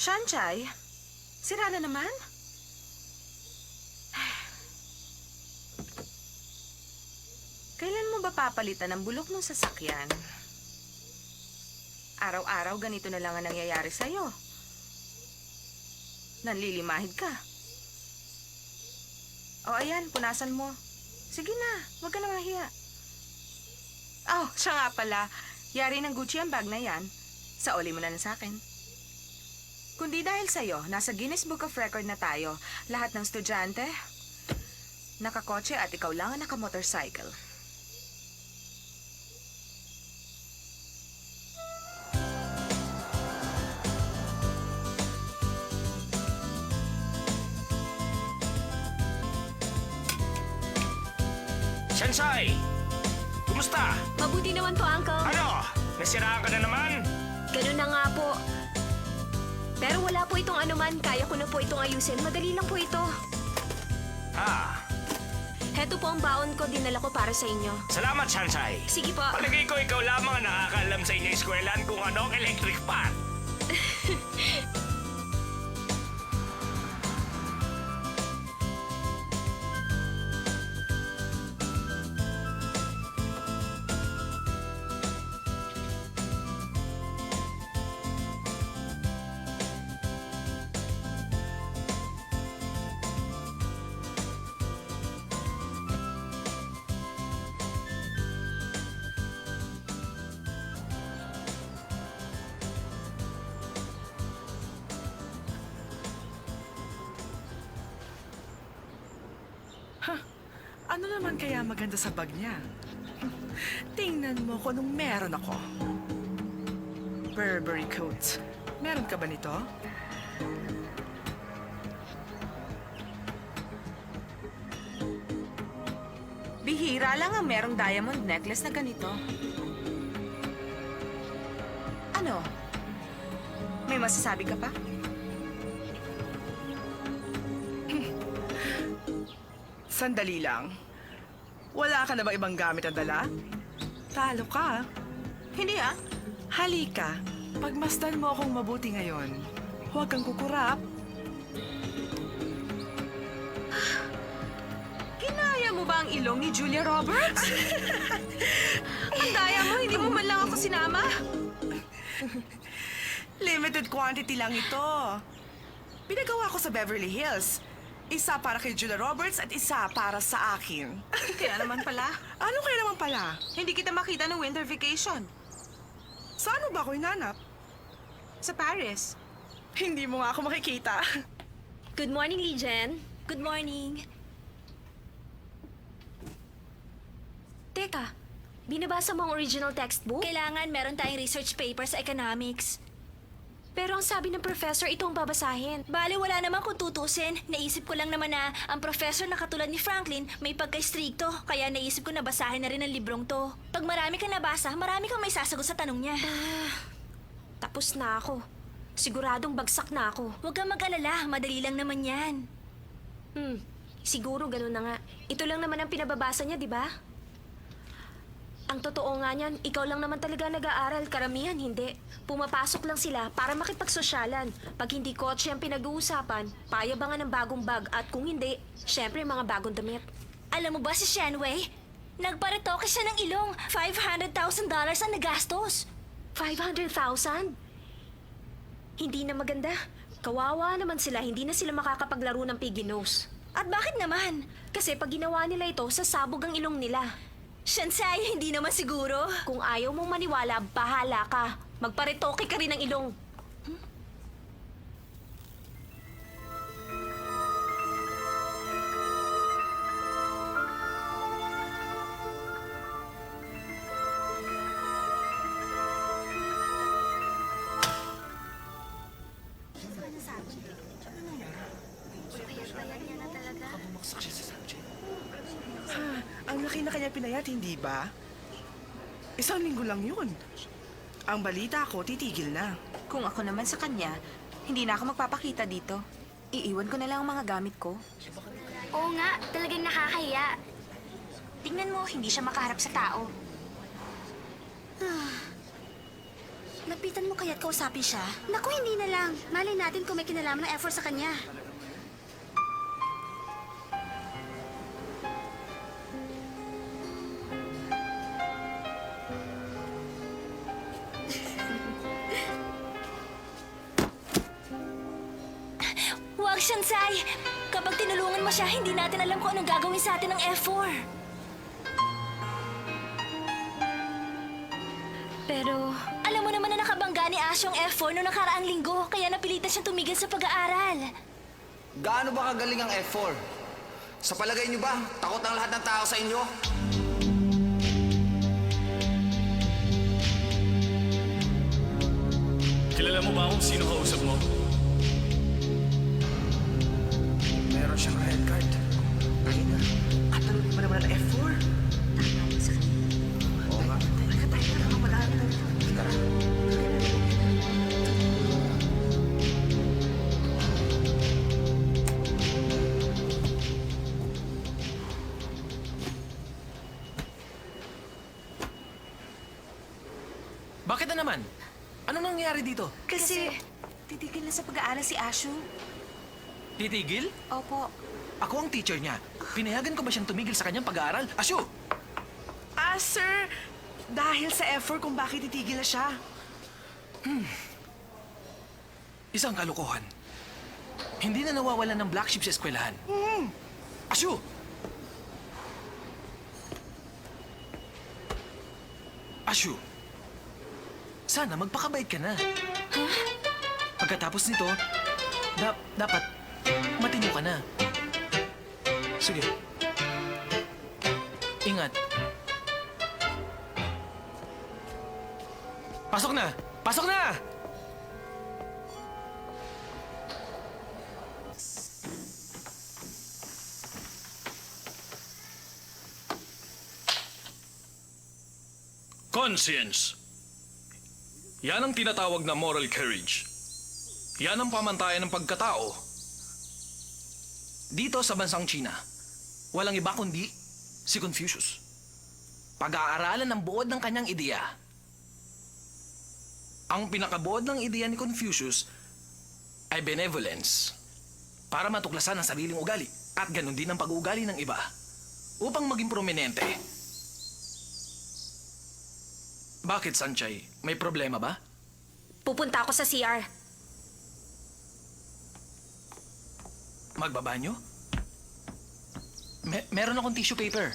Shanchay, sira na naman? Kailan mo ba papalitan ang bulok ng sasakyan? Araw-araw ganito na lang ang nangyayari sa'yo. Nanlilimahid ka. O ayan, punasan mo. Sige na, huwag ka na mahiya. Oh, siya nga pala. Yari ng Gucci ang bag na yan. Sauli mo na lang sa akin. Kundi dahil sa'yo, nasa Guinness Book of Record na tayo. Lahat ng estudyante, nakakotse at ikaw lang ang nakamotorcycle. Sensei! Kumusta? Mabuti naman po, Uncle. Ano? Nasiraan ka na naman? Ganun na nga po. Pero wala po itong anuman. Kaya ko na po itong ayusin. Madali lang po ito. Ah, Heto po ang baon ko. Dinala ko para sa inyo. salamat, Sensei. Sige po. Palagay ko ikaw lamang ang nakakaalam sa inyong eskwelahan kung ano ang electric fan. Ano naman kaya maganda sa bag niya? Tingnan mo kung anong meron ako. Burberry coat. Meron ka ba nito? Bihira lang ang merong diamond necklace na ganito. Ano? May masasabi ka pa? Sandali lang. Wala ka na ba ibang gamit na dala? Talo ka. Hindi ah. Halika. Pagmasdan mo akong mabuti ngayon. Huwag kang kukurap. Kinaya mo ba ang ilong ni Julia Roberts? Ang daya mo, hindi mo man lang ako sinama. Limited quantity lang ito. Pinagawa ko sa Beverly Hills. Isa para kay Julia Roberts at isa para sa akin. Kaya naman pala, Ano kaya naman pala? hindi kita makita ng winter vacation. Saan mo ba ako hinanap? Sa Paris. Hindi mo nga ako makikita. Good morning, Lijen. Good morning. Teka, binabasa mo ang original textbook? Kailangan meron tayong research paper sa economics. Pero ang sabi ng professor, ito ang babasahin. Bale, wala naman kung tutusin. Naisip ko lang naman na ang professor na katulad ni Franklin may pagka-stricto. Kaya naisip ko na basahin na rin ang librong to. Pag marami ka nabasa, marami kang may sasagot sa tanong niya. Tapos na ako. Siguradong bagsak na ako. Huwag kang mag-alala, madali lang naman yan. Siguro ganun na nga. Ito lang naman ang pinababasa niya, di ba? Ang totoo nga niyan, ikaw lang naman talaga nag-aaral, karamihan hindi. Pumapasok lang sila para makipagsosyalan. Pag hindi kotse ang pinag-uusapan, payabangan ng bagong bag at kung hindi, syempre mga bagong damit. Alam mo ba si Shenwei? Nagparetoke siya ng ilong. $500,000 ang nagastos. 500,000? Hindi na maganda. Kawawa naman sila, hindi na sila makakapaglaro ng piggy nose. At bakit naman? Kasi pag ginawa nila ito, sasabog ang ilong nila. Shansai, hindi naman siguro. Kung ayaw mong maniwala, bahala ka. Magparetoke ka rin ng ilong. Ang laki na kanya pinayat, hindi ba? Isang linggo lang yun. Ang balita ko, titigil na. Kung ako naman sa kanya, hindi na ako magpapakita dito. Iiwan ko na lang ang mga gamit ko. Oo nga, talagang nakakahiya. Tingnan mo, hindi siya makaharap sa tao. Lapitan mo kaya't kausapin siya. Naku, hindi na lang. Malay natin kung may kinalaman ng effort sa kanya. Huwag, Shansai! Kapag tinulungan mo siya, hindi natin alam kung anong gagawin sa atin ng F4. Pero, Alam mo naman na nakabangga ni Ash yung F4 noong nakaraang linggo, kaya napilitan siyang tumigil sa pag-aaral. Gaano ba kagaling ang F4? Sa palagay niyo ba, takot ang lahat ng tao sa inyo? Kilala mo ba kung sino kausap mo? Meron siyang red card. Dali na. Katalunin mo naman ang F4. Oo nga. Tayo na lang madami. Tara. Bakit na naman? Anong nangyayari dito? Kasi, titigil na sa pag-aaral si Ashu. Titigil? Opo. Ako ang teacher niya. Pinayagan ko ba siyang tumigil sa kanyang pag-aaral? Asyo! Sir, dahil sa effort kung bakit titigil na siya. Isang kalokohan. Hindi na nawawalan ng black sheep sa eskwelahan. Asyo! Asyo! Sana magpakabait ka na. Pagkatapos nito, dapat matino ka na. Sige. Ingat. Pasok na! Pasok na! Conscience. Yan ang tinatawag na moral courage. Yan ang pamantayan ng pagkatao. Dito sa bansang China, walang iba kundi si Confucius. Pag-aaralan ng buod ng kanyang ideya. Ang pinakabuod ng ideya ni Confucius ay benevolence. Para matuklasan ang sariling ugali at ganun din ang pag-uugali ng iba. Upang maging prominente. Bakit, Sanchay? May problema ba? pupunta ako sa CR. Magbabanyo? Meron akong tissue paper.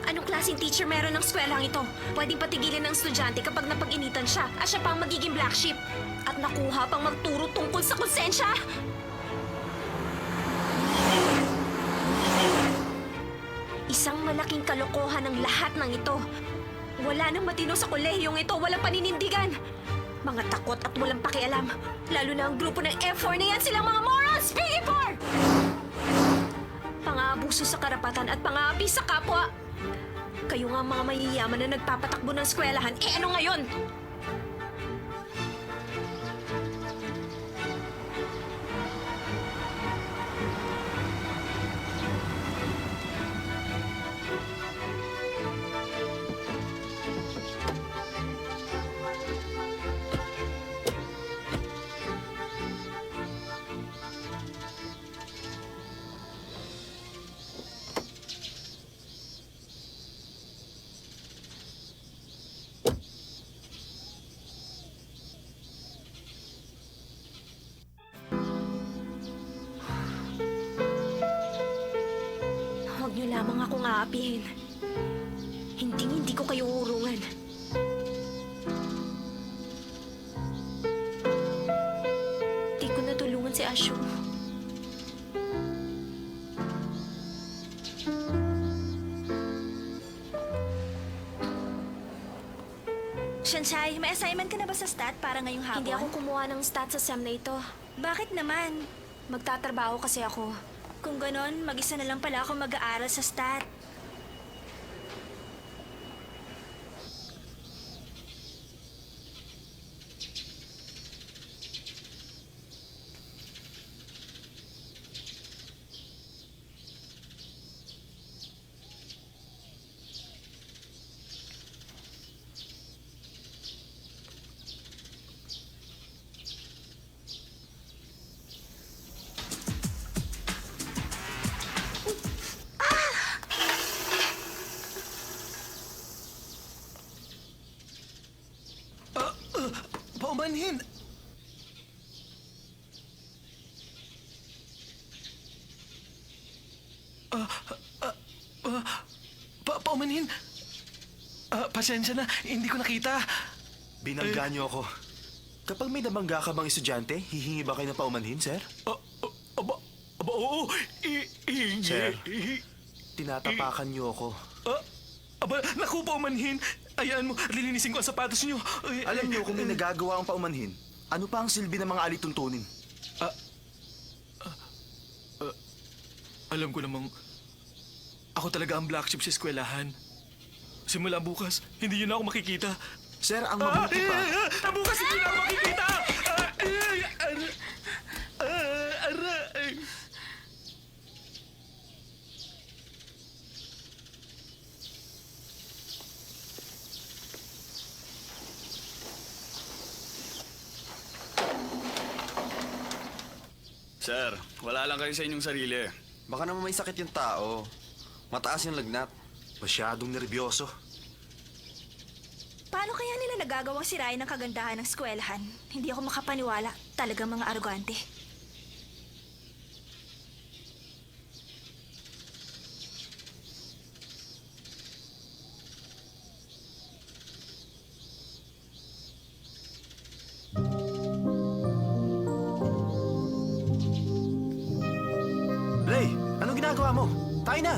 Anong klaseng teacher meron ng skwelang ito? Pwedeng patigilin ng estudyante kapag napag-initan siya at siya pang magiging black sheep. At nakuha pang magturo tungkol sa konsensya. Isang malaking kalokohan ang lahat ng ito. Wala nang matino sa kolehiyong ito, walang paninindigan. Mga takot at walang pakialam. Lalo na ang grupo ng F4 na yan, silang mga morons! PE4! Pang-aabuso sa karapatan at pang-aapi sa kapwa. Kayo nga mga mayayaman na nagpapatakbo ng eskwelahan, eh ano ngayon? Huwag niyo lamang akong aapihin. Hindi ko kayo urungan. Di ko natulungan si Ashu. Shansai, may assignment ka na ba sa stat para ngayong hapon? Hindi ako kumuha ng stats sa SEM na ito. Bakit naman? Magtatrabaho kasi ako. Kung ganon, mag-isa na lang pala ako mag-aaral sa stat. paumanhin. Paumanhin. Pasensya na, hindi ko nakita. Binangga niyo ako. Kapag may nabangga ka bang estudyante, hihingi ba kayo ng paumanhin, sir? Aba, oo. Sir, tinatapakan niyo ako. Naku, paumanhin. Ayaan mo, lilinisin ko ang sapatos niyo. Alam niyo kung may nagagawa ang paumanhin, ano pa ang silbi ng mga alituntunin? Alam ko namang ako talaga ang black sheep sa eskwelahan. Simula bukas, hindi niyo na ako makikita. Sir, ang mabuti pa. Bukas hindi na ako makikita! Aray! Sir, wala lang kayo sa inyong sarili. Baka naman may sakit yung tao. Mataas yung lagnat. Masyadong nervyoso. Paano kaya nila nagagawang sirain ang kagandahan ng eskwelahan? Hindi ako makapaniwala. Talagang mga arogante. Ray, anong ginagawa mo? Tayo na!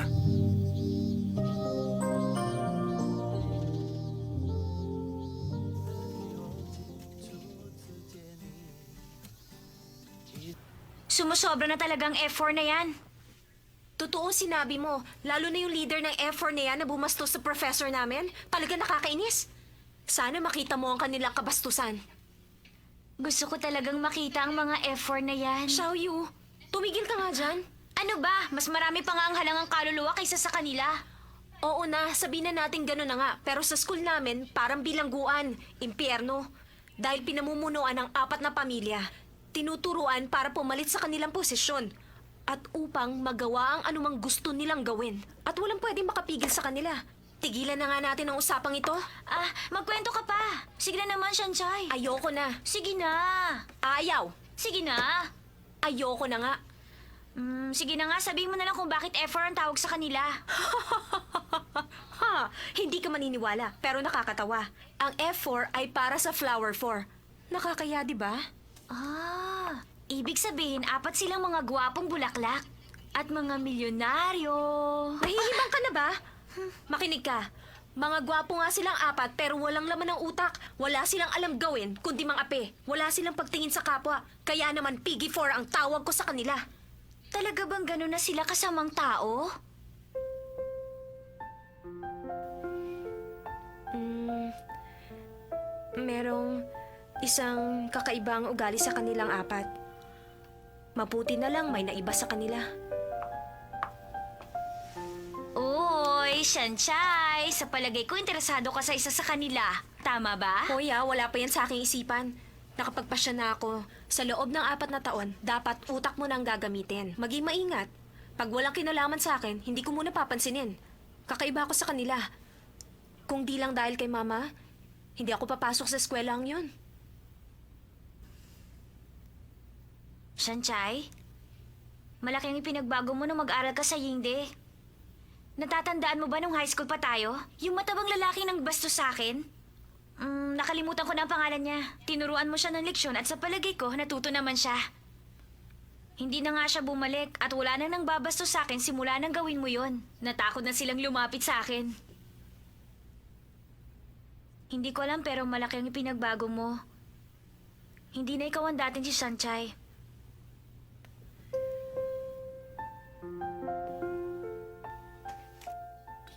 Sumusobra na talagang F4 na yan. Totoo sinabi mo, lalo na yung leader ng F4 na yan na bumastos sa professor namin. Talaga nakakainis. Sana makita mo ang kanilang kabastusan. Gusto ko talagang makita ang mga F4 na yan. Xiaoyu, tumigil ka nga dyan. Ano ba? Mas marami pa nga ang halangang kaluluwa kaysa sa kanila. Oo na, sabihin na natin gano'n na nga. Pero sa school namin, parang bilangguan, impyerno. Dahil pinamumunuan ng 4 na pamilya, tinuturuan para pumalit sa kanilang posisyon. At upang magawa ang anumang gusto nilang gawin. At walang pwedeng makapigil sa kanila. Tigilan na nga natin ang usapang ito. Magkwento ka pa. Sige na naman, Shanchay. Ayoko na. Sige na. Ayaw. Sige na. Ayoko na nga. Sige na nga, sabihin mo na lang kung bakit F4 ang tawag sa kanila. Ha, hindi ka maniniwala, pero nakakatawa. Ang F4 ay para sa flower 4. Nakakaya, di ba? Ibig sabihin, 4 silang mga gwapong bulaklak. At mga milyonaryo. Nahihibang ka na ba? Makinig ka. Mga gwapo nga silang 4 pero walang laman ng utak. Wala silang alam gawin kundi mang-ape. Wala silang pagtingin sa kapwa. Kaya naman Piggy 4 ang tawag ko sa kanila. Talaga bang gano'n na sila kasamang tao? Merong isang kakaibang ugali sa kanilang 4. Mabuti na lang may naiba sa kanila. Uy, Shanchay! Sa palagay ko, interesado ka sa isa sa kanila. Tama ba? Hoy, wala pa yan sa aking isipan. Nakapagpasya na ako. Sa loob ng 4 na taon, dapat utak mo na ang gagamitin. Maging maingat. Pag walang kinalaman sa akin, hindi ko muna papansinin. Kakaiba ako sa kanila. Kung di lang dahil kay Mama, hindi ako papasok sa eskwelaang yun. Shanchay, malaki ang ipinagbago mo nung mag-aral ka sa Yingde. Natatandaan mo ba nung high school pa tayo? Yung matabang lalaki nang bastos sa akin? Nakalimutan ko na ang pangalan niya. Tinuruan mo siya ng leksyon at sa palagay ko, natuto naman siya. Hindi na nga siya bumalik at wala nang nangbabastos sa akin simula nang gawin mo yon. Natakot na silang lumapit sa akin. Hindi ko alam pero malaki ang ipinagbago mo. Hindi na ikaw ang dating si Shanchay.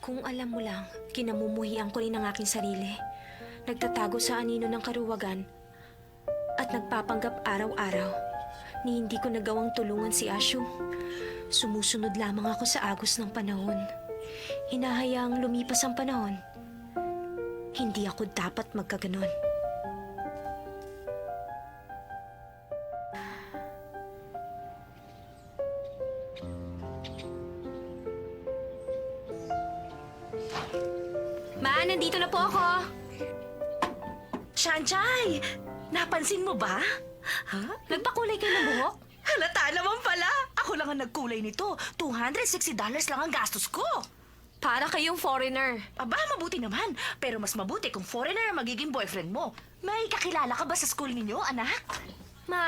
Kung alam mo lang, kinamumuhian ko rin ang aking sarili. Nagtatago sa anino ng karuwagan at nagpapanggap araw-araw ni hindi ko nagawang tulungan si Ashu. Sumusunod lamang ako sa agos ng panahon. Hinahayaang lumipas ang panahon. Hindi ako dapat magkaganon. Ma, nandito na po ako. Shanchay! Napansin mo ba? Ha? Nagpakulay kayo ng buhok? Halata naman pala. Ako lang ang nagkulay nito. $260 lang ang gastos ko. Para kayong foreigner. Aba, mabuti naman. Pero mas mabuti kung foreigner ang magiging boyfriend mo. May kakilala ka ba sa school ninyo, anak? Ma,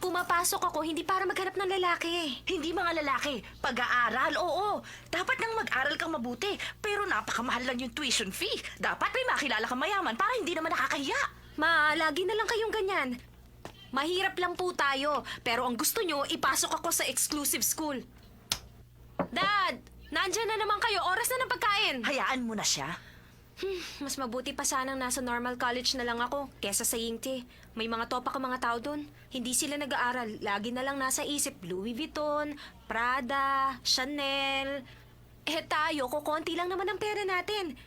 pumapasok ako hindi para maghanap ng lalaki. Hindi mga lalaki. Pag-aaral, oo. Dapat nang mag-aral kang mabuti. Pero napakamahal lang yung tuition fee. Dapat may makilala kang mayaman para hindi naman nakakahiya. Ma, lagi na lang kayong ganyan. Mahirap lang po tayo, pero ang gusto nyo, ipasok ako sa exclusive school. Dad, nandyan na naman kayo. Oras na ng pagkain. Hayaan mo na siya. Mas mabuti pa sanang nasa normal college na lang ako kesa sa Yingti. May mga topa ka mga tao doon. Hindi sila nag-aaral. Lagi na lang nasa isip Louis Vuitton, Prada, Chanel. Eh tayo, kukonti lang naman ang pera natin.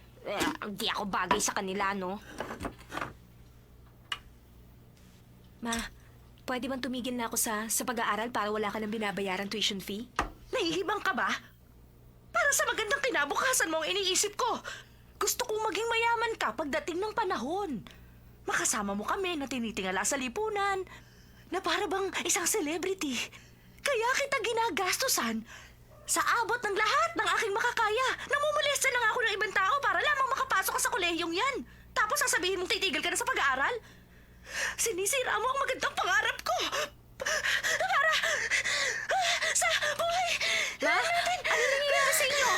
Di ako bagay sa kanila, no? Ma, pwede bang tumigil na ako sa pag-aaral para wala ka nang binabayaran tuition fee? Nahihibang ka ba? Para sa magandang kinabukasan mo ang iniisip ko. Gusto kong maging mayaman ka pagdating ng panahon. Makasama mo kami na tinitingala sa lipunan. Na para bang isang celebrity. Kaya kita ginagastusan. Sa abot ng lahat ng aking makakaya. Namumulesta lang ako ng ibang tao para lamang makapasok ka sa kolehiyong yan. Tapos sasabihin mong titigil ka na sa pag-aaral? Sinisira mo ang magandang pangarap ko. Para sa buhay natin. Ano nangyayari sa inyo?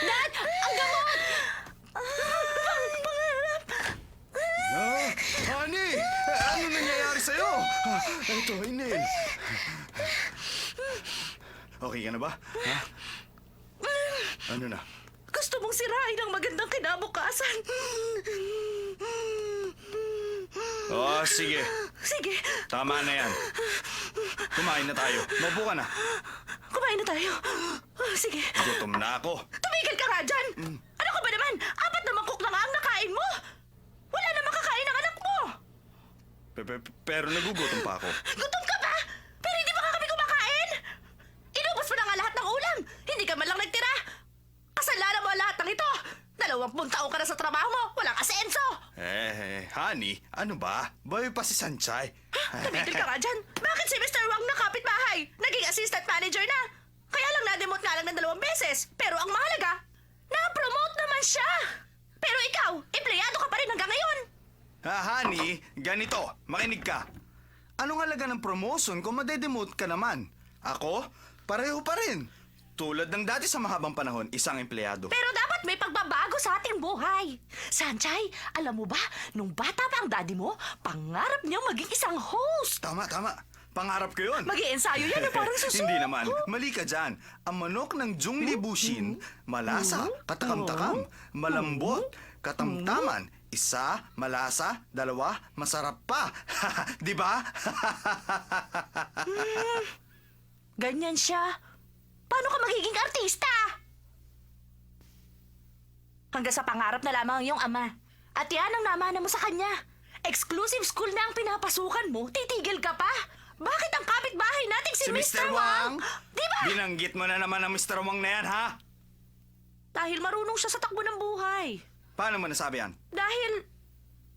Dad, ang gamot! Pangarap. Honey! Ano nangyayari sa'yo? Ito, Inel. Okay ka na ba? Ha? Ano na? Gusto mong sirain ang magandang kinabukasan. Oh, sige. Sige, Tama na yan. Kumain na tayo. Maupo ka na. kumain na tayo. Sige, Gutom na ako. tumigil ka nga dyan. Ano ka ba naman? 4 na mangkok na nga ang nakain mo. Wala na makakain ang anak mo. Pero nagugutom pa ako. Gutom ka ba? Pero hindi pa nga kami kumakain. Inubos mo na nga lahat ng ulam. Hindi ka man lang nagtira. Kasalanan mo ang lahat ng ito. 20 taon ka na sa trabaho mo. Walang asenso. Honey, ano ba? Boy pa si Sanchay. Tumigil ka nga dyan. Bakit si Mr. Wang na kapitbahay? Naging assistant manager na. Kaya lang na-demote nga lang ng 2 beses. Pero ang mahalaga, na-promote naman siya. Pero ikaw, empleyado ka pa rin hanggang ngayon. Honey, ganito. Makinig ka. Anong halaga ng promotion kung madedemote ka naman? Ako, pareho pa rin. Tulad ng dati sa mahabang panahon, isang empleyado. Pero dapat may pagbabago sa ating buhay. Sanchay, alam mo ba, nung bata pa ang daddy mo, pangarap niya maging isang host. Tama. Pangarap ko yun. Mag-iensayo yan na parang suso. Hindi naman. Mali ka dyan. Ang manok ng Zhongli Bushin, malasa, katakam-takam, malambot, katamtaman, 1, malasa, 2, masarap pa. Di ba? Ganyan siya. Paano ka magiging artista? Hanggang sa pangarap na lamang ang iyong ama. At yan ang namana mo sa kanya. Exclusive school na ang pinapasukan mo, titigil ka pa? Bakit ang kapitbahay nating si Mr. Wang? Di ba? Binanggit mo na naman ang Mr. Wang na yan, ha? Dahil marunong siya sa takbo ng buhay. Paano mo nasabi yan? Dahil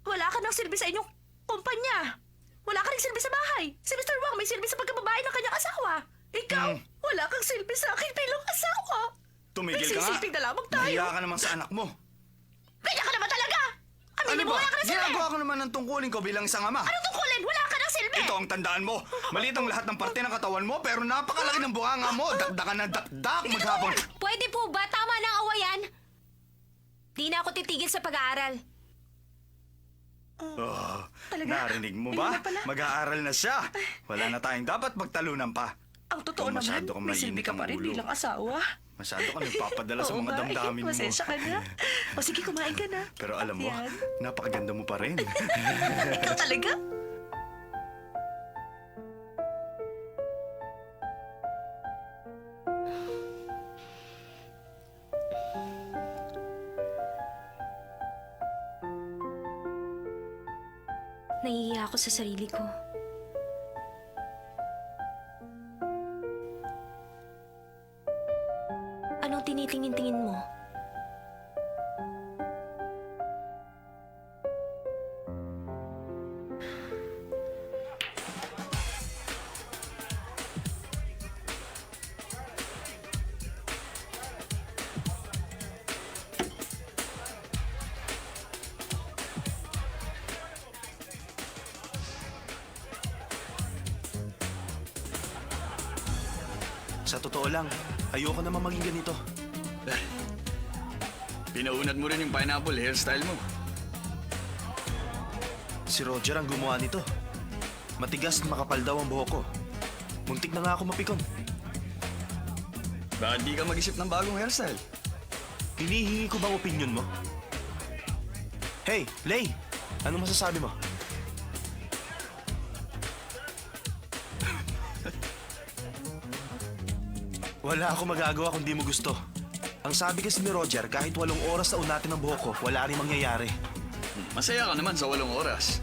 wala ka ng silbi sa inyong kumpanya. Wala ka rin silbi sa bahay. Si Mr. Wang may silbi sa pagkababae ng kanyang asawa. Ikaw, wala kang silbi sa akin bilang asawa. Tumigil ka nga. Nagsisiping na lamang tayo. Nahiya ka naman sa anak mo. Ganyan ka naman talaga! Aminin Ano mo, ba? wala ka ng silbi! Ginagawa ko naman ng tungkulin ko bilang isang ama. Anong tungkulin? Wala ka ng silbi! Ito ang tandaan mo. Maliit ang lahat ng parte ng katawan mo, pero napakalaki ng bunganga mo. Dakdakan na dakdak maghapon. Pwede po ba? Tama na ang awayan. Di na ako titigil sa pag-aaral. Talaga? Narinig mo Ayun ba? na pala. Mag-aaral na siya. Wala na tayong dapat magtalunan pa. Ang totoo Ikaw, masyado naman, kang may silbi mainit ka ang pa rin ulo. bilang asawa. Masyado ka nagpapadala sa Oo mga nga, damdamin mo. Pasensya ka na. O sige, kumain ka na. Pero alam mo, Yan. napakaganda mo pa rin. Ikaw talaga? Nahihiya ako sa sarili ko. Anong tinitingin-tingin mo? Sa totoo lang, ayoko naman maging ganito. Pinaunat mo rin yung pineapple hairstyle mo. Si Roger ang gumawa nito. Matigas at makapal daw ang buhok ko. Muntik na nga ako mapikon. Bakit di ka mag-isip ng bagong hairstyle? Hinihingi ko bang opinion mo? Hey, Lay! Ano masasabi mo? Wala ako magagawa kung di mo gusto. Ang sabi kasi ni Roger, kahit 8 oras na unatin ang buhok ko, wala rin mangyayari. Masaya ka naman sa 8 oras.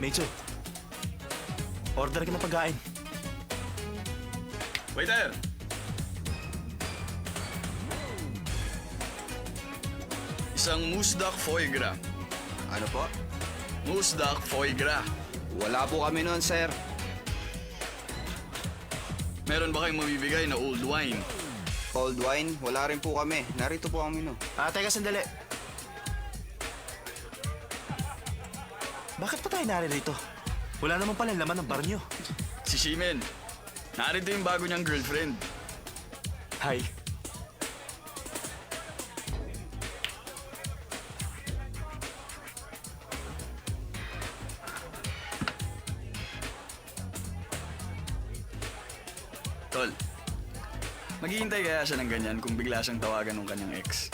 Mecho, order ka ng pagkain. Waiter! Isang moose duck foie gras. Ano po? Moose duck foie gras. Wala po kami noon, sir. Meron ba kayong mabibigay na old wine? Cold wine? Wala rin po kami. Narito po ang menu. Teka sandali. Bakit pa tayo naririto? Wala naman pala laman ng bar nyo. Si Shimen. Narito yung bago niyang girlfriend. Hi. Tol, maghihintay kaya siya ng ganyan kung bigla siyang tawagan ng kanyang ex?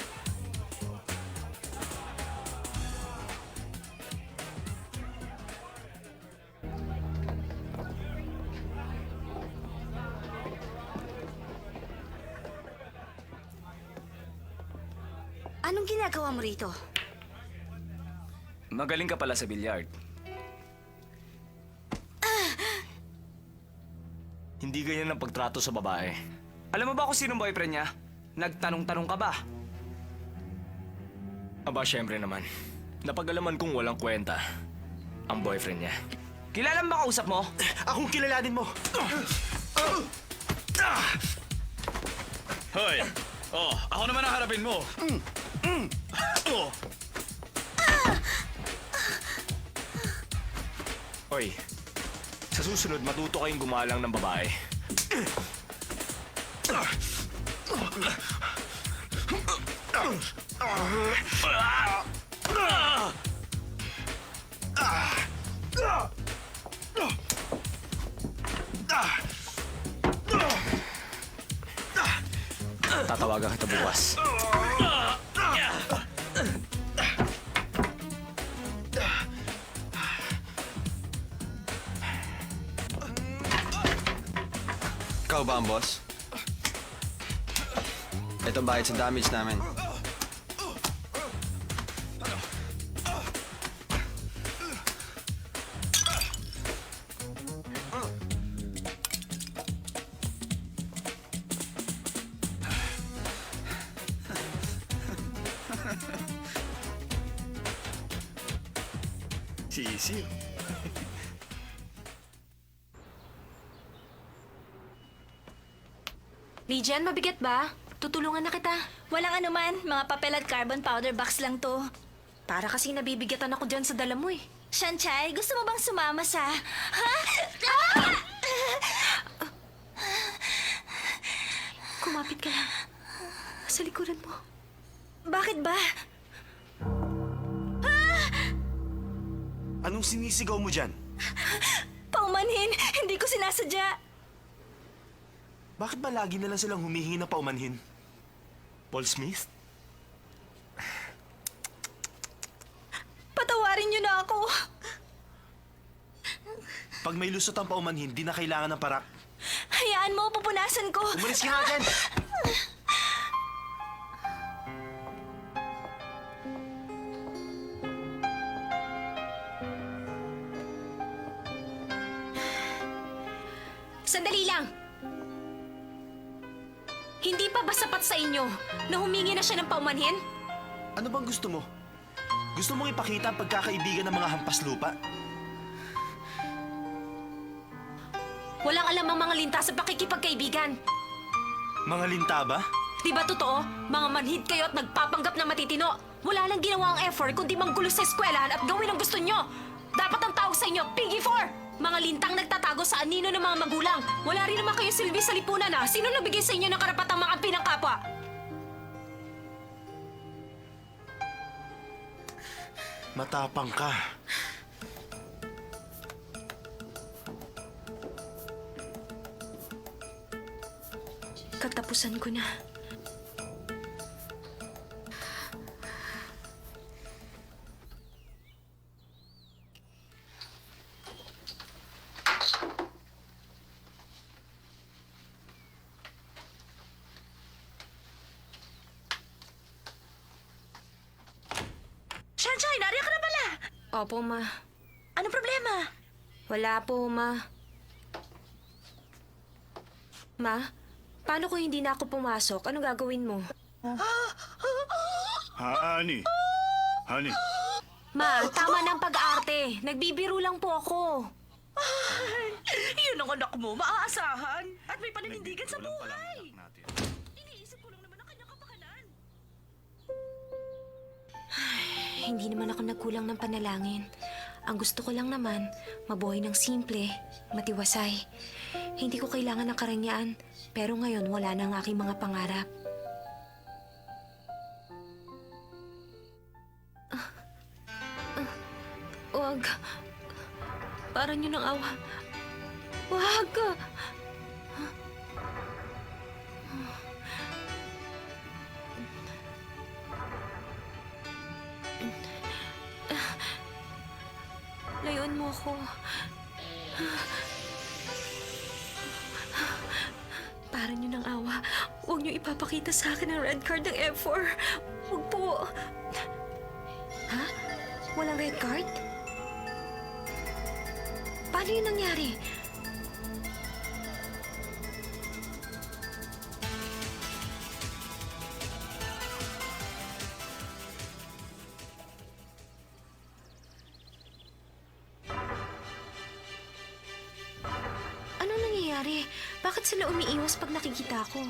Anong ginagawa mo rito? Magaling ka pala sa billiard. Hindi ganyan ang pagtrato sa babae. Alam mo ba kung sinong boyfriend niya? Nagtanong-tanong ka ba? Aba, syempre naman. Napag-alaman kong walang kwenta ang boyfriend niya. Kilala mo ba kausap mo? Akong kilalanin mo! Hoy! Oh, ako naman ang harapin mo! Oh. Oy, sa susunod matuto kayong gumalang ng babae. Tatawagan kita bukas. Ikaw ba ang boss? Ito bayad sa damage namin. Sisiw. Lijan, mabigat ba? Tutulungan na kita. Walang anuman, mga papel at carbon powder box lang to. Para kasi nabibigatan ako dyan sa dala mo eh. Shanchay, gusto mo bang sumama sa... Ha? Kumapit ka lang. Sa likuran mo. Bakit ba? Anong sinisigaw mo dyan? Paumanhin, hindi ko sinasadya. Bakit ba lagi na lang silang humihingi ng paumanhin? Paul Smith? Patawarin niyo na ako. Pag may lusot ang paumanhin, di na kailangan ng parak. Hayaan mo, pupunasan ko. Umalis ka nga dyan! Sandali lang! Hindi pa ba sapat sa inyo na humingi na siya ng paumanhin? Ano bang gusto mo? Gusto mong ipakita ang pagkakaibigan ng mga hampas lupa? Walang alam ang mga linta sa pakikipagkaibigan. Mga linta ba? Di ba totoo? Mga manhid kayo at nagpapanggap na matitino. Wala lang ginawa ang effort kundi manggulo sa eskwelahan at gawin ang gusto nyo. Dapat ang tawag sa inyo, Piggy 4! Mga lintang nagtatago sa anino ng mga magulang. Wala rin naman kayo silbi sa lipunan na. Sino nagbigay sa inyo ng karapatang makampi ng kapwa? Matapang ka. Katapusan ko na. Shanshay, nariyan ka na pala. Opo, ma. Anong problema? Wala po, ma. Ma, paano kung hindi na ako pumasok? Anong gagawin mo? Honey. Honey. Ma, tama ng pag-arte. Nagbibiro lang po ako. Yun ang anak mo, maaasahan. At may paninindigan sa buhay. Iniisip ko lang naman ang kanyang kapakanan. Hindi naman ako nagkulang ng panalangin. Ang gusto ko lang naman, mabuhay ng simple, matiwasay. Hindi ko kailangan ng karangyaan, pero ngayon wala na ang aking mga pangarap. Wag. Para niyo ng awa. Wag. Layuan mo ako. Para niyo ng awa. Huwag niyo ipapakita sa akin ang red card ng F4. Huwag po. Ha? Walang red card? Paano yun nangyari? Anong nangyayari? Bakit sila umiiwas pag nakikita ko?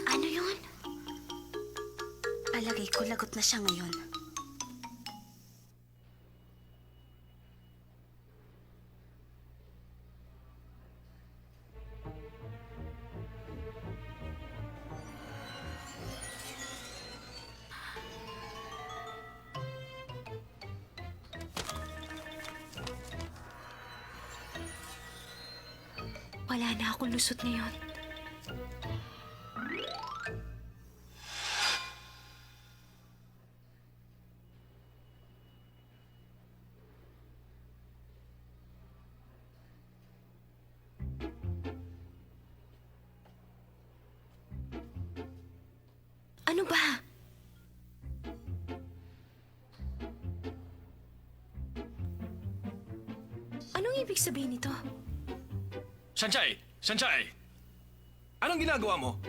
Ano yun? Palagay ko lagot na siya ngayon. Wala na akong lusot ngayon. Ano ba? Anong ibig sabihin nito? Shanshay! Shanshay! Anong ginagawa mo?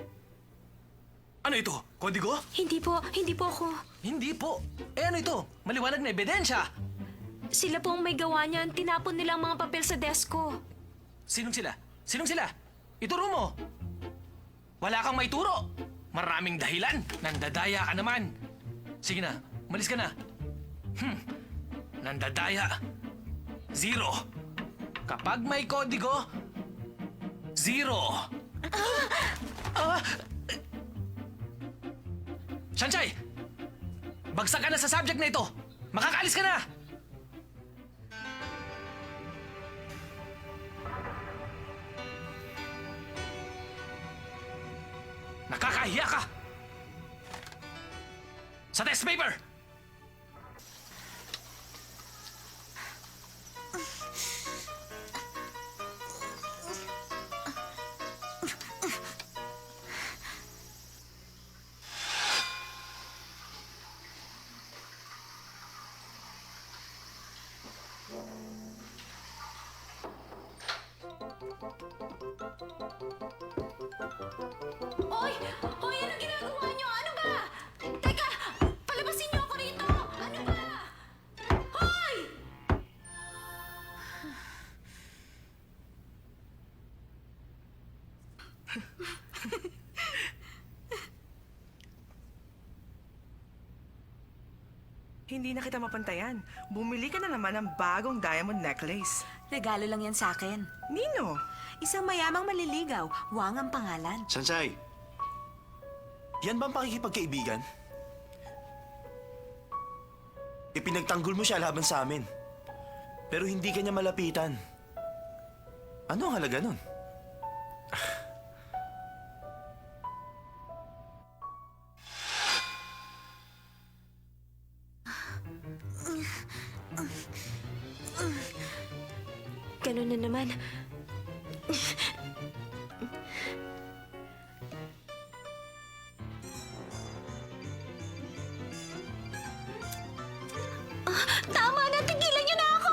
Ano ito? Kodigo? Hindi po ako. Hindi po. Eh ano ito? Maliwanag na ebidensya. Sila po ang may gawa niyan. Tinapon nila ang mga papel sa desk ko. Sinong sila? Sinong sila? Ituro mo. Wala kang maituro. Maraming dahilan. Nandadaya ka naman. Sige na, malis ka na. Nandadaya. 0. Kapag may kodigo, 0. Shanshay! Bagsak ka na sa subject na ito. Makakaalis ka na! Nakakahiya ka! Sa test paper! Hoy! Hoy, anong ginagawa niyo? Ano ba? Teka! Palabasin niyo ako rito! Ano ba? Hoy! Hindi na kita mapantayan. Bumili ka na naman ng bagong diamond necklace. Regalo lang yan sa akin. Nino? Isang mayamang maliligaw. Wang ang pangalan. Sansay, yan ba ang pakikipagkaibigan? Ipinagtanggol mo siya laban sa amin. Pero hindi ka niya malapitan. Ano ang halaga nun? Ganun na naman. Tama na! Tigilan niyo na ako!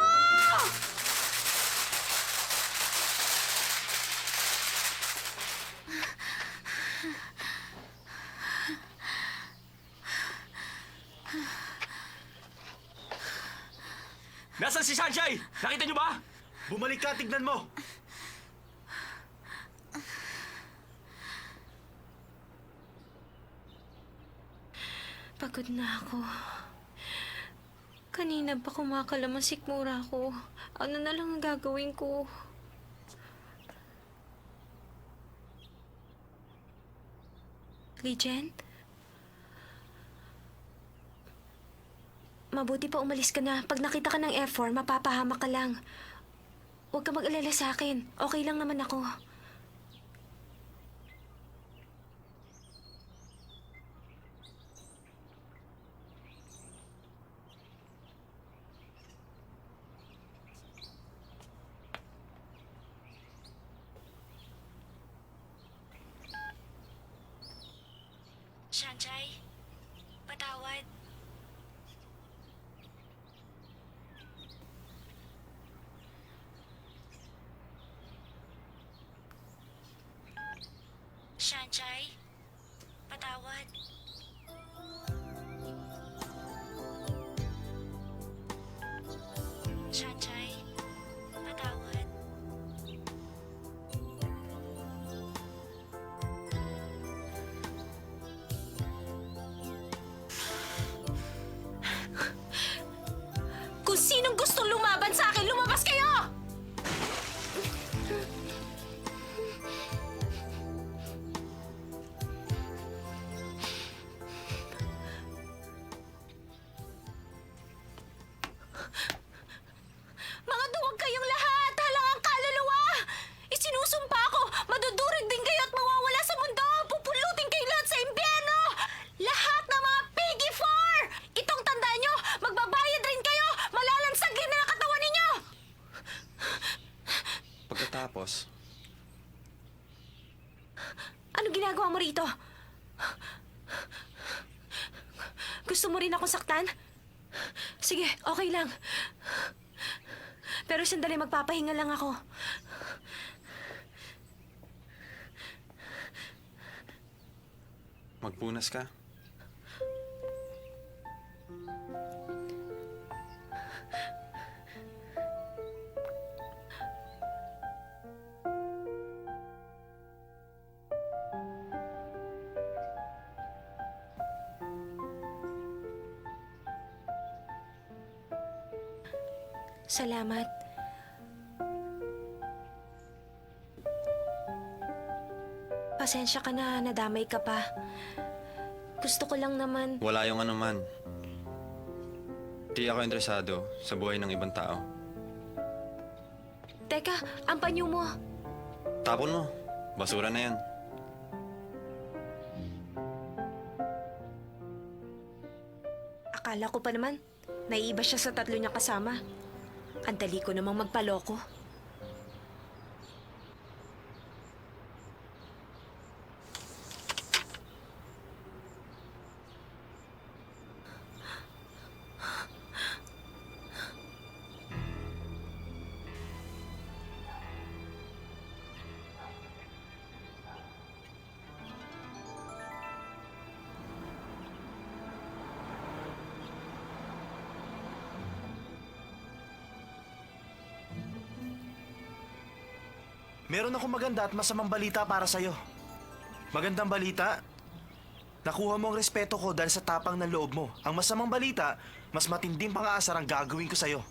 Nasaan si Sanjay? Nakita niyo ba? Bumalik ka, tignan mo! Pagod na ako. Kanina pa kumakalaman sikmura ko. Ano na lang ang gagawin ko? Lijen? Mabuti pa umalis ka na. Pag nakita ka ng F4, mapapahamak ka lang. Huwag ka mag-alala sa akin. Okay lang naman ako. Sanjay, patawad. Sanjay, patawad. Sanjay, patawad. Kung sinong gustong lumaban sa akin, lumabas kayo! Mga duwag kayong lahat! Halangang kaluluwa! Isinusumpa ako! Madudurig din kayo at mawawala sa mundo! Pupulutin kayo lahat sa impyerno! Lahat ng mga piggy four! Itong tandaan nyo! Magbabayad rin kayo! Malalansag din na ang katawan ninyo! Pagkatapos, Ano ginagawa mo rito? Gusto mo rin akong saktan? Sige, okay lang. Pero sandali, magpapahinga lang ako. magpunas ka. Salamat. Pasensya ka na, nadamay ka pa. Gusto ko lang naman... Wala yung anuman. Di ako interesado sa buhay ng ibang tao. Teka, ang panyo mo. Tapon mo. Basura na yan. Akala ko pa naman, naiiba siya sa 3 niyang kasama. Ang dali ko namang magpaloko. Meron akong maganda at masamang balita para sa'yo. Magandang balita, nakuha mo ang respeto ko dahil sa tapang ng loob mo. Ang masamang balita, mas matinding pang-aasar ang gagawin ko sa'yo.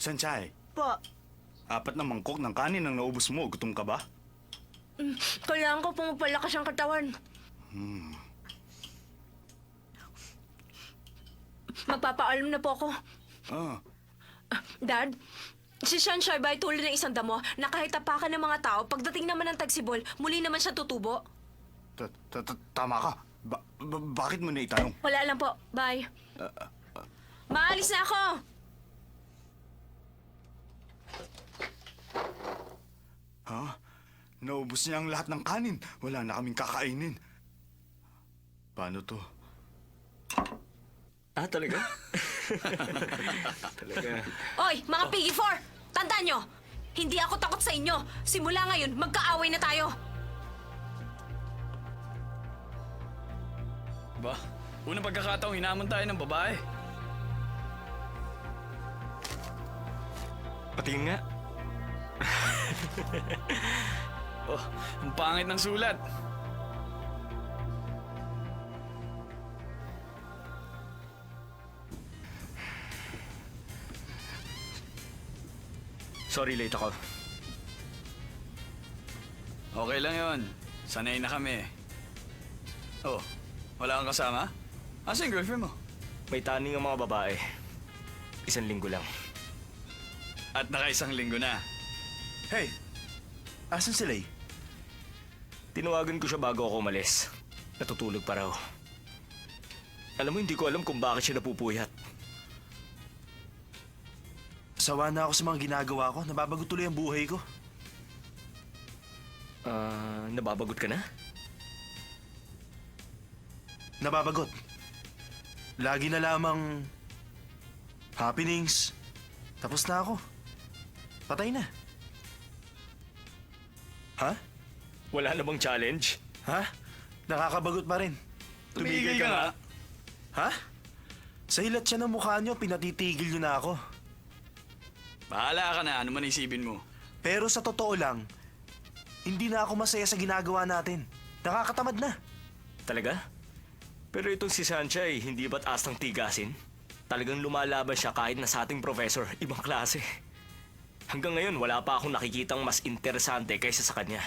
Sanchay, Po, 4 na mangkok ng kanin ang naubos mo. Gutom ka ba? Kailangan ko pumapalakas ang katawan. Magpapaalam na po ako. Ah, Dad, si Sunshine ba ay tulad ng isang damo na kahit tapakan ng mga tao, pagdating naman ng tagsibol, muli naman siya tutubo? tama ka. Bakit mo na itanong? Wala lang po. Bye. Maalis na ako! Ha? Naubos niya ang lahat ng kanin. Wala na kaming kakainin. Paano to? Ah, talaga? Talaga. Oy, mga Piggy 4! Tandaan nyo! Hindi ako takot sa inyo. Simula ngayon, magkaaway na tayo. Ba, unang pagkakataong hinamon tayo ng babae. Patingin nga. Oh, ang pangit ng sulat. Sorry, late ako. Okay lang yon. Sanay na kami. Oh, wala kang kasama? Asa yung girlfriend mo? May taning ang mga babae. 1 linggo lang. At naka-1 linggo na. Hey, asan si Lay? Tinawagan ko siya bago ako umalis. Natutulog pa raw. Alam mo, hindi ko alam kung bakit siya napupuyat. Sawa na ako sa mga ginagawa ko. Nababagot tuloy ang buhay ko. Nababagot ka na? Nababagot. Lagi na lamang happenings. Tapos na ako. Patay na. Ha? Wala na bang challenge? Ha? Nakakabagot pa rin. Tumigil ka nga. Ha? Sa hilat siya ng mukha niyo, pinatitigil niyo na ako. Bahala ka na. Ano man isipin mo. Pero sa totoo lang, hindi na ako masaya sa ginagawa natin. Nakakatamad na. Talaga? Pero itong si Sanchay, hindi ba't astang tigasin? Talagang lumalaban siya kahit na sa ating professor, ibang klase. Hanggang ngayon, wala pa akong nakikitang mas interesante kaysa sa kanya.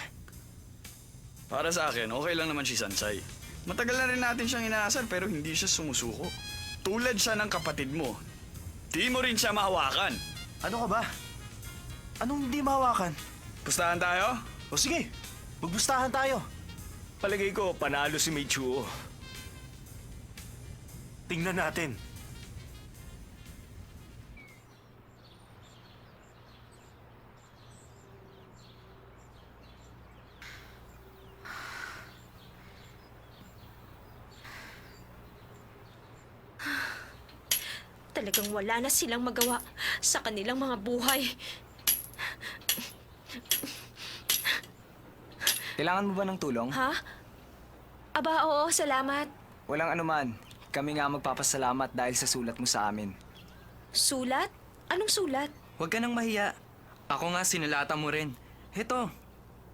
Para sa akin, okay lang naman si Sansay. Matagal na rin natin siyang inaasar pero hindi siya sumusuko. Tulad siya ng kapatid mo. Di mo rin siya mahawakan. Ano ka ba? Anong hindi mahawakan? Pustahan tayo? O sige, magbustahan tayo. Palagay ko, panalo si Meichuo. Tingnan natin. Talagang wala na silang magawa sa kanilang mga buhay. Kailangan mo ba ng tulong? Ha? Aba, oo, salamat. Walang anuman. Kami nga magpapasalamat dahil sa sulat mo sa amin. Sulat? Anong sulat? Huwag ka nang mahiya. Ako nga sinulatan mo rin. Heto.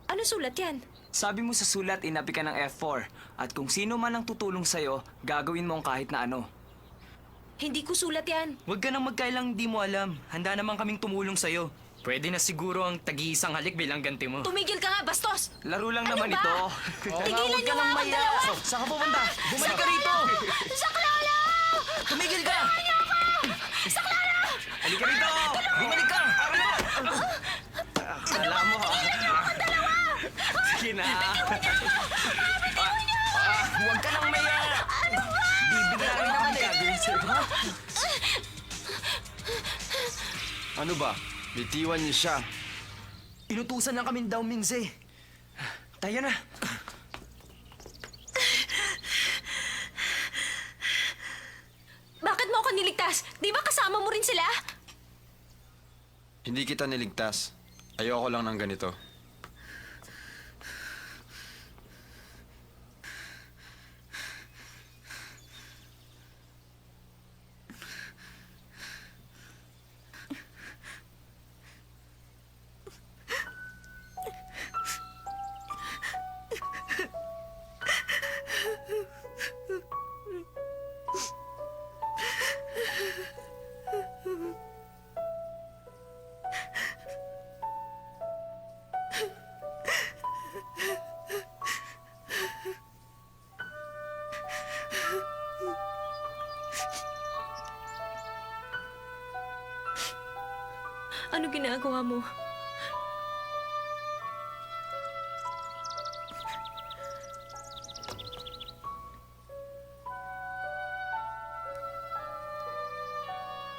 Anong sulat yan? Sabi mo sa sulat, inapi ka ng F4. At kung sino man ang tutulong sa'yo, gagawin mo ang kahit na ano. Hindi ko sulat yan. Huwag ka nang magkailang di mo alam. Handa naman kaming tumulong sa'yo. Pwede na siguro ang tag-iisang halik bilang ganti mo. Tumigil ka nga, bastos! Laro lang Ano naman ba? ito. Tigilan niyo nga akong dalawa! Saan ka pupunta? Bumalik ka rito! Saklolo! Tumigil ka! Tulungan niyo ako! Saklolo! Halika rito! Bumalik ka! Kala mo ha? Sige na! Huwag ka nang maya! Bibigla rin naman gagawin sa'yo, ha? Ano ba? Bitiwan niyo siya. Inutusan lang kami daw, Mingze. Tayo na. Bakit mo ako niligtas? Di ba kasama mo rin sila? Hindi kita niligtas. Ayoko lang ng ganito. Ano ginagawa mo?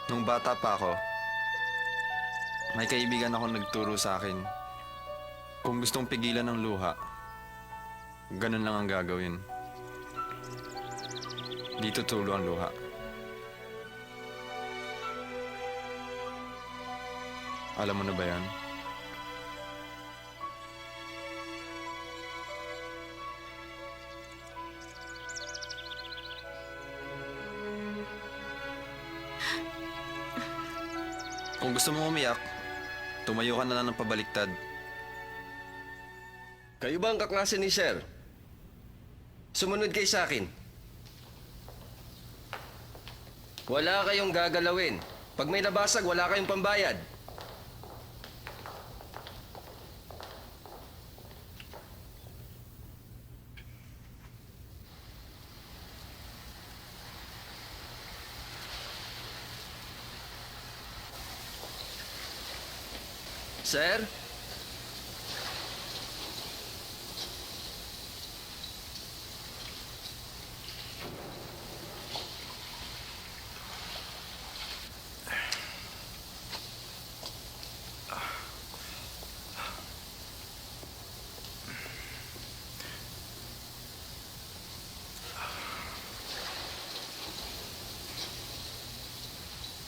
Nung bata pa ako, may kaibigan ako nagturo sa akin. Kung gustong pigilan ng luha, ganun lang ang gagawin. Di tutulo ang luha. Alam mo na ba yan? Kung gusto mo umiyak, tumayo ka na lang ng pabaliktad. Kayo ba ang kaklase ni Sir? Sumunod kayo sa akin. Wala kayong gagalawin. Pag may nabasag, wala kayong pambayad. Sir?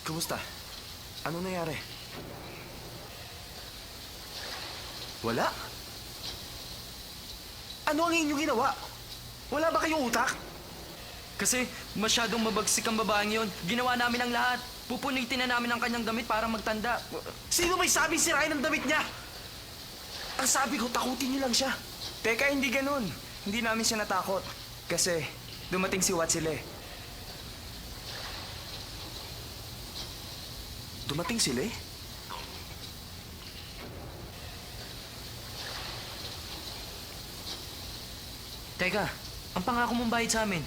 Kumusta? Anong nangyari? Wala? Ano ang inyong ginawa? Wala ba kayong utak? Kasi masyadong mabagsik ang babaeng yon. Ginawa namin ang lahat. Pupunitin na namin ang kanyang damit para magtanda. Sino may sabing sirain ang damit niya? Ang sabi ko, takutin niyo lang siya. Teka, hindi ganun. Hindi namin siya natakot. Kasi dumating si Watsile. Dumating sila eh? Teka, ang pangako mong bayad sa amin.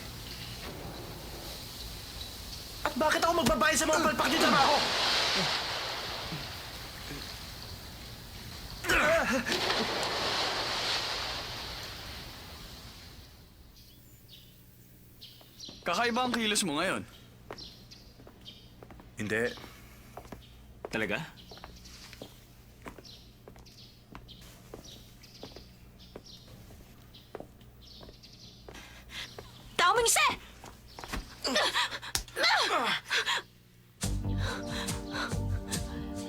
At bakit ako magbabayad sa mga palpak niyo trabaho? Kakaiba ang kilos mo ngayon. Hindi. Talaga? Tao Mingse!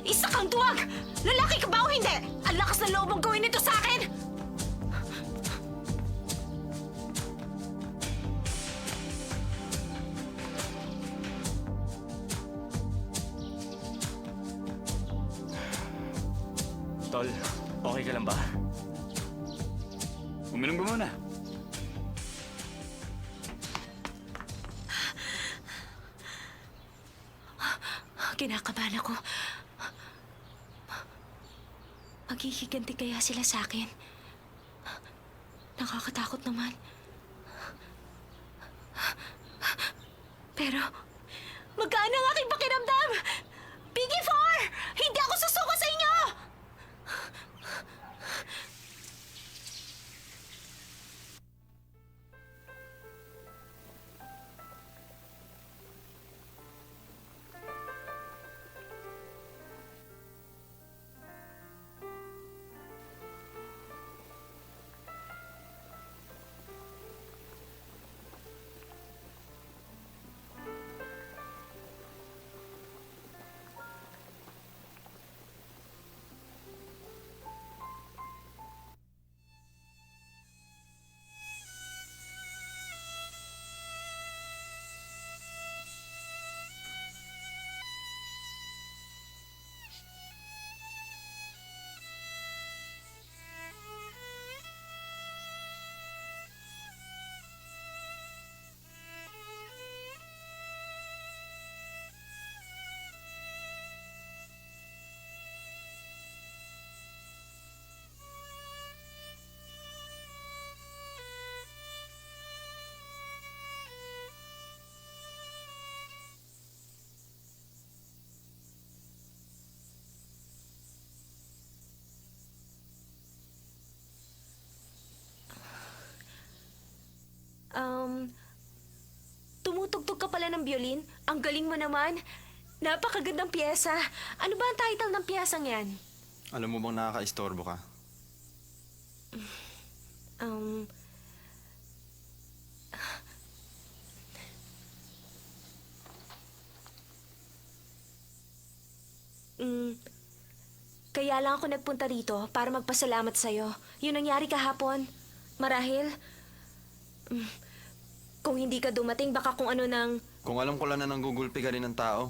Isa kang duwag! Lalaki ka ba o hindi? Ang lakas na loob mong gawin ito sa akin! Tol, okay ka lang ba? Uminom ka muna. Kinakabahan ako. Maghihiganti kaya sila sa akin? Nakakatakot naman. Pero, magkaan ang aking pakiramdam? Piggy 4! Hindi ako susuko sa inyo! Tumutugtog ka pala ng violin? Ang galing mo naman. Napakagandang piyesa. Ano ba ang title ng piyesang yan? Alam mo bang nakaka-istorbo ka? Kaya lang ako nagpunta rito para magpasalamat sa'yo. Yung nangyari kahapon. Marahil, kung hindi ka dumating, baka kung ano nang... Kung alam ko lang na nanggugulpi ka rin ng tao,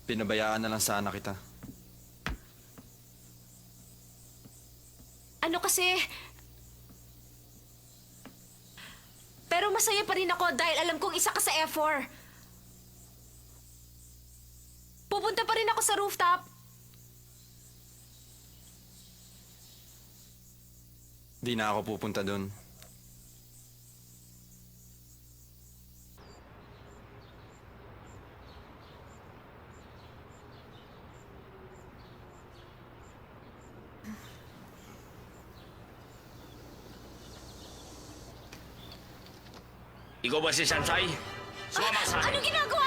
pinabayaan na lang sana kita. Ano kasi... Pero masaya pa rin ako dahil alam kong isa ka sa F4. Pupunta pa rin ako sa rooftop. Di na ako pupunta doon. Ikaw ba si Sansay? Sumama sa akin. Anong ginagawa